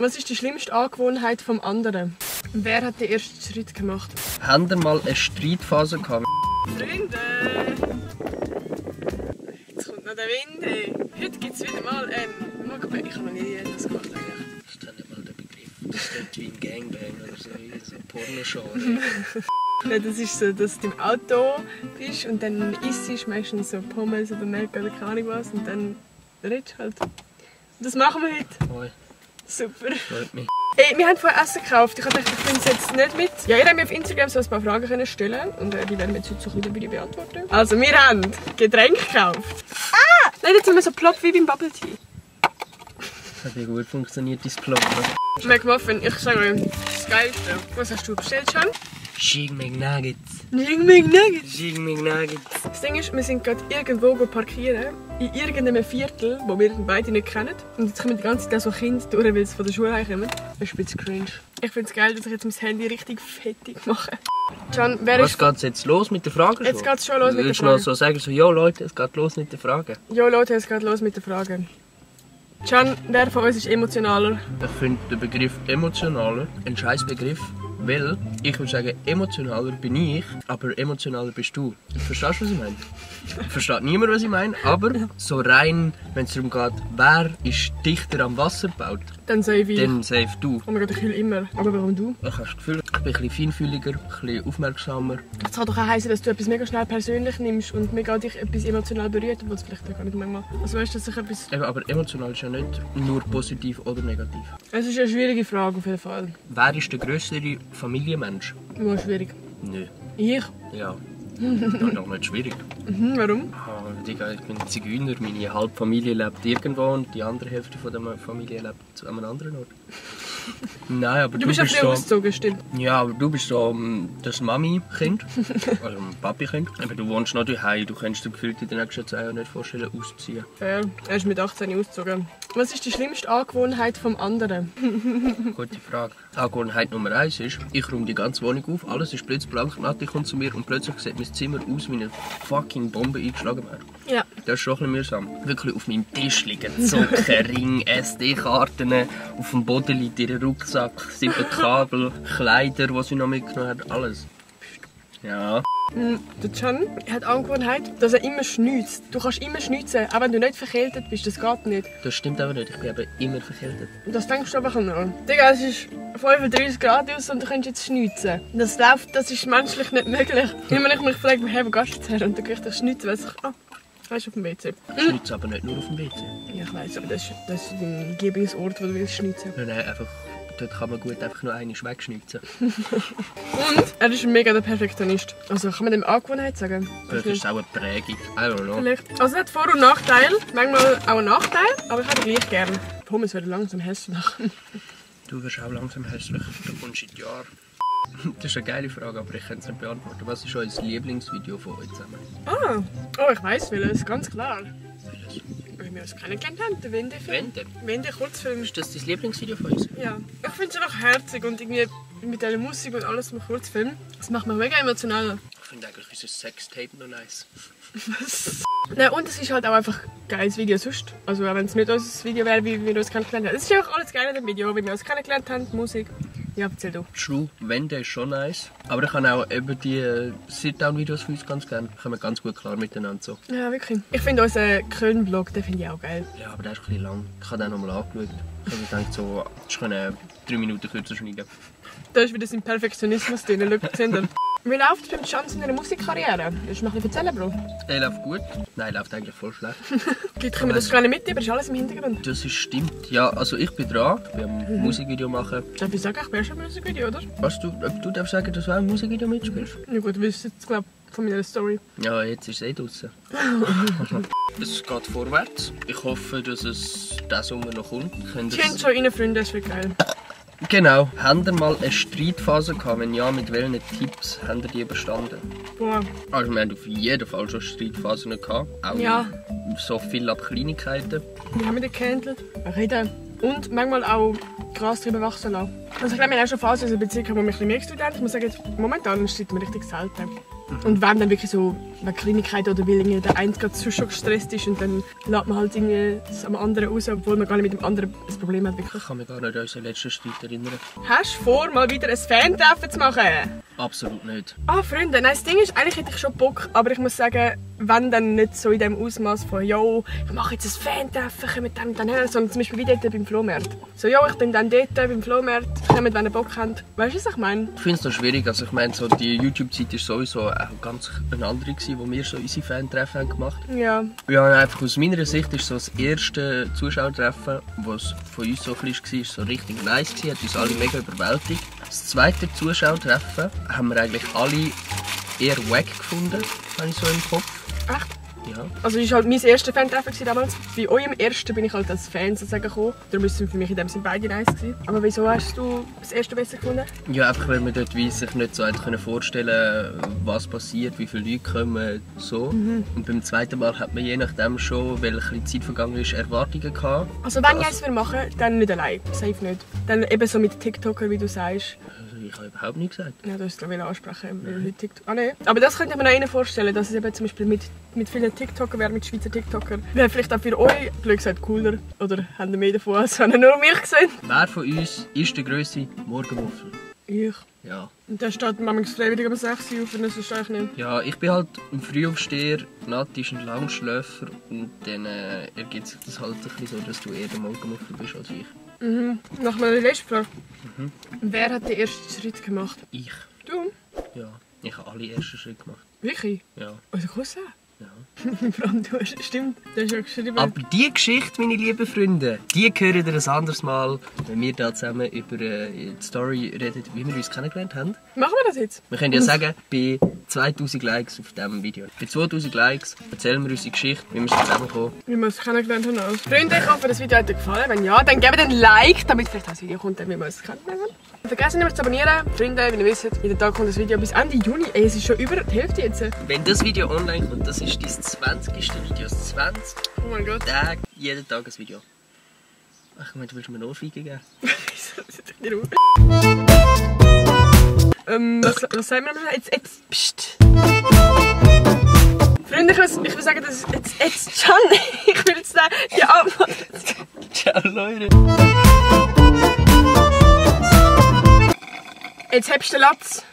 Was ist die schlimmste Angewohnheit vom anderen? Wer hat den ersten Schritt gemacht? Haben ihr mal eine Streitphase gehabt? Freunde! Jetzt kommt noch der Wind. Heute gibt es wieder mal ein Mukbang. Ich habe noch nie das gemacht eigentlich. Ich kenne nicht mal den Begriff. Das ist wie ein Gangbang oder so eine Pornoshow. Nein, das ist so, dass du im Auto bist und dann isst du meistens so Pommes oder Milch oder keine Ahnung was und dann redest du halt. Das machen wir heute. Hoi. Super. Freut mich. Hey, wir haben vorher Essen gekauft. Ich dachte, ich bringe es jetzt nicht mit. Ja, ihr habt mir auf Instagram so ein paar Fragen können stellen und die werden wir jetzt heute so ein bisschen beantworten. Also, wir haben Getränke gekauft. Ah! Nein, jetzt sind wir so plopp wie beim Bubble Tea. Hat ja gut funktioniert, dein Plot. McMuffin, ich sage euch, das Geilste. Was hast du bestellt schon? Chicken McNuggets. Chicken McNuggets. Chicken McNuggets. Das Ding ist, wir sind gerade irgendwo parkieren, in irgendeinem Viertel, wo wir beide nicht kennen. Und jetzt kommen die ganze Zeit so Kinder durch, weil sie von der Schule heimkommen. Das ist ein bisschen cringe. Ich finde es geil, dass ich jetzt mein Handy richtig fettig mache. Can, Was geht jetzt los mit der Frage? Jetzt geht es schon los mit der Willst du Frage. noch so sagen, so, jo Leute, es geht los mit der Frage? Jo Leute, es geht los mit der Frage. Can, wer von uns ist emotionaler? Ich finde den Begriff emotionaler ein scheiß Begriff, weil ich würde sagen, emotionaler bin ich, aber emotionaler bist du. Verstehst du, was ich meine? Versteht niemand, was ich meine, aber so rein, wenn es darum geht, wer ist dichter am Wasser gebaut, Dann save ich. dann safe du. Oh mein Gott, ich will immer. Aber warum du? Ich habe das Gefühl, ich bin ein bisschen feinfühliger, ein bisschen aufmerksamer. Das kann doch auch heißen, dass du etwas mega schnell persönlich nimmst und mega dich etwas emotional berührt, obwohl es vielleicht gar nicht manchmal. Also weißt du, dass ich etwas... Eben, aber emotional ist ja nicht nur positiv oder negativ. Es ist eine schwierige Frage auf jeden Fall. Wer ist der grössere Familienmensch? Nur schwierig. Nö. Ich? Ja. Das ist noch nicht schwierig. Warum? Ah, Digga, ich bin Zigeuner, meine halbe Familie lebt irgendwo und die andere Hälfte von der Familie lebt an einem anderen Ort. Nein, aber Du bist auf so... ausgezogen, stimmt. Ja, aber du bist so das Mami-Kind, also ein Papi-Kind. Aber du wohnst noch daheim, du kannst dir gefühlt in den nächsten 2 Jahren nicht vorstellen, auszuziehen. Ja, er ist mit 18 ausgezogen. Was ist die schlimmste Angewohnheit vom anderen? Gute Frage. Angewohnheit Nummer 1 ist, ich räume die ganze Wohnung auf, alles ist blitzblank, Nati kommt zu mir und plötzlich sieht mein Zimmer aus wie eine fucking Bombe eingeschlagen wäre. Ja. Das ist schon ein bisschen mühsam. Wirklich auf meinem Tisch liegen Socken, Ring, SD-Karten, auf dem Boden liegt ihr Rucksack, 7 Kabel, Kleider, die sie noch mitgenommen hat, alles. Ja. Der Can hat die Angewohnheit, dass er immer schneuzt. Du kannst immer schneuzen, auch wenn du nicht verkältet bist, das geht nicht. Das stimmt aber nicht, ich bin eben immer verkältet. Das denkst du einfach nur. Digga, es ist 35 Grad aus und du kannst jetzt schneuzen. Das ist menschlich nicht möglich. Immer wenn ich mich frage, hey, wo gehst du jetzt her? Und dann gehe ich das schneuzen, weiss ich, weißt du, auf dem WC. Ich schnitze aber nicht nur auf dem WC. Ja, ich weiss, aber das ist dein Lieblingsort, wo du willst schneuzen. Nein, einfach, dort kann man gut einfach nur einmal wegschnitzen. Und er ist mega der Perfektionist. Also kann man dem Angewohnheit sagen? Vielleicht ist es auch eine Prägung, I don't know. Vielleicht. Also es hat Vor- und Nachteile, manchmal auch einen Nachteil, aber ich habe ihn gleich gerne. Pommes werden langsam hässlich. Du wirst auch langsam hässlich, du kommst in die Jahre. Das ist eine geile Frage, aber ich kann es nicht beantworten. Was ist euer Lieblingsvideo von euch zusammen? Oh, ich weiss welches, ganz klar. Welches? Weil wir uns kennengelernt haben, der Wende-Film. Wende? Wende-Kurzfilm. Ist das dein Lieblingsvideo von uns? Ja. Ich finde es einfach herzig und irgendwie mit der Musik und alles im Kurzfilm. Das macht mich mega emotional. Ich finde eigentlich unser Sextape noch nice. Nein, und es ist halt auch einfach ein geiles Video sonst. Also auch wenn es nicht unser Video wäre, wie wir uns kennengelernt haben. Es ist einfach alles geil an dem Video, wie wir uns kennengelernt haben, die Musik. Ja, erzähl du. True, Wende ist schon nice. Aber ich kann auch eben die Sit-Down-Videos von uns ganz gerne. Wir kommen ganz gut klar miteinander so. Ja, wirklich. Ich finde unseren Köln-Vlog, den finde ich auch geil. Ja, aber der ist ein bisschen lang. Ich habe den nochmal angeschaut. Ich habe gedacht, so, ich kann 3 Minuten kürzer schneiden. Da ist wieder sein Perfektionismus drin. Wie läuft es beim Chance in der Musikkarriere? Willst du noch ein bisschen erzählen, Bro? Er läuft gut. Nein, läuft eigentlich voll schlecht. Gibt mir das gar nicht mit, aber ist alles im Hintergrund. Das ist stimmt. Ja, also ich bin dran. Ich bin am Musikvideo machen. Darf ich sagen, ich bin schon ein Musikvideo, oder? Was ob du darfst sagen, dass du auch ein Musikvideo mitspielst? Ja gut, du weißt jetzt, glaube ich, von meiner Story. Ja, jetzt ist es draußen. Es geht vorwärts. Ich hoffe, dass es diesen Sommer noch kommt. Sie haben schon rein, Freunde, das wird geil. Genau. Habt ihr mal eine Streitphase gehabt? Wenn ja, mit welchen Tipps habt ihr die überstanden? Boah. Also wir haben auf jeden Fall schon Streitphasen gehabt. Auch Ja. so viel ab Kleinigkeiten. Wir haben wieder gehandelt, reden und manchmal auch Gras drüber wachsen lassen. Also ich glaube, wir haben auch schon Phasen in der Beziehung, wo wir ein bisschen mehr gestritten haben. Ich muss sagen, momentan streiten wir richtig selten. Und wenn dann wirklich so eine Kleinigkeit oder weil irgendwie der eine gerade zu schon gestresst ist und dann lässt man halt irgendwie das am anderen aus, obwohl man gar nicht mit dem anderen ein Problem hat. Wirklich. Ich kann mich gar nicht an unseren letzten Streit erinnern. Hast du vor, mal wieder ein Fan-Treffen zu machen? Absolut nicht. Ah, Freunde, nein, das Ding ist, eigentlich hätte ich schon Bock, aber ich muss sagen, wenn dann nicht so in dem Ausmaß von «Jo, ich mache jetzt ein Fan-Treffen, kommt dann und dann her», sondern zum Beispiel wie dort beim Flohmarkt. So «Jo, ich bin dann dort beim Flohmarkt, kommt, wenn ihr Bock habt». Weißt du, was ich meine? Ich finde es noch schwierig, also ich meine, so die YouTube-Zeit war sowieso auch ganz eine andere gewesen, wo wir so unsere Fan-Treffen haben gemacht. Ja. Ja, einfach aus meiner Sicht ist so das erste Zuschauertreffen, was von uns so frisch war, so richtig nice gewesen, hat uns alle mega überwältigt. Das zweite Zuschauertreffen haben wir eigentlich alle eher wack gefunden, habe ich so im Kopf. Echt? Ja. Also es war halt mein erstes Fan-Treffen damals. Bei eurem ersten bin ich halt als Fan sozusagen gekommen. Darum war es für mich in dem Sinne beide nice gewesen. Aber wieso hast du das erste besser gefunden? Ja, einfach weil man dort sich nicht so vorstellen konnte, was passiert, wie viele Leute kommen, so. Und beim zweiten Mal hat man je nachdem schon, weil ein bisschen Zeit vergangen ist, Erwartungen gehabt. Also wenn ich es machen, dann nicht allein, safe nicht. Dann eben so mit TikToker, wie du sagst. Also ich habe überhaupt nichts gesagt. Ja, du hast es ansprechen, weil heute TikTok... Ah nein. Aber das könnte ich mir noch vorstellen, dass es eben zum Beispiel mit vielen TikTokern wäre, mit Schweizer TikTokern. Wäre vielleicht auch für euch, blöd gesagt, cooler. Oder habt ihr mehr davon, als wenn ihr nur mich gesehen? Wer von uns ist der grösste Morgenmuffel? Ich. Ja. Und dann steht manchmal freiwillig um 6 Uhr auf und das stehe ich nicht. Ja, ich bin halt ein Frühaufsteher, Nati ist ein Langschläfer und dann ergibt sich das halt ein bisschen so, dass du eher der Morgenmuffel bist als ich. Nach meiner letzten Frage. Wer hat den ersten Schritt gemacht? Ich? Du? Ja. Ich habe alle ersten Schritte gemacht. Wirklich? Ja. Also Cousin? Ja. Vor allem du hast, stimmt, du hast ja geschrieben. Aber diese Geschichte, meine lieben Freunde, die hören ihr ein anderes Mal, wenn wir da zusammen über die Story reden, wie wir uns kennengelernt haben. Machen wir das jetzt? Wir können ja sagen, bei 2000 Likes auf diesem Video. Bei 2000 Likes erzählen wir unsere Geschichte, wie wir zusammengekommen. Wie wir es kennengelernt haben. Also. Freunde, ich hoffe, das Video hat euch gefallen. Wenn ja, dann gebt ein Like, damit vielleicht auch das Video kommt, wie wir es kennengelernt haben. Vergesst nicht mehr zu abonnieren. Freunde, wie ihr wisst, jeden Tag kommt das Video bis Ende Juni. Ey, es ist schon über die Hälfte jetzt. Wenn das Video online kommt, das ist dein 20. Video. 20 Oh mein Gott. Tage, jeden Tag ein Video. Ach, ich meine, du willst mir eine Ohrfeige geben? Wieso? Das ist nicht ruhig. Was sagen wir noch? Jetzt. Psst. Freunde, ich will sagen, dass jetzt schon. Ich will jetzt sagen, die Antwort. Ciao, Leute. Jetzt hebst du den Latz.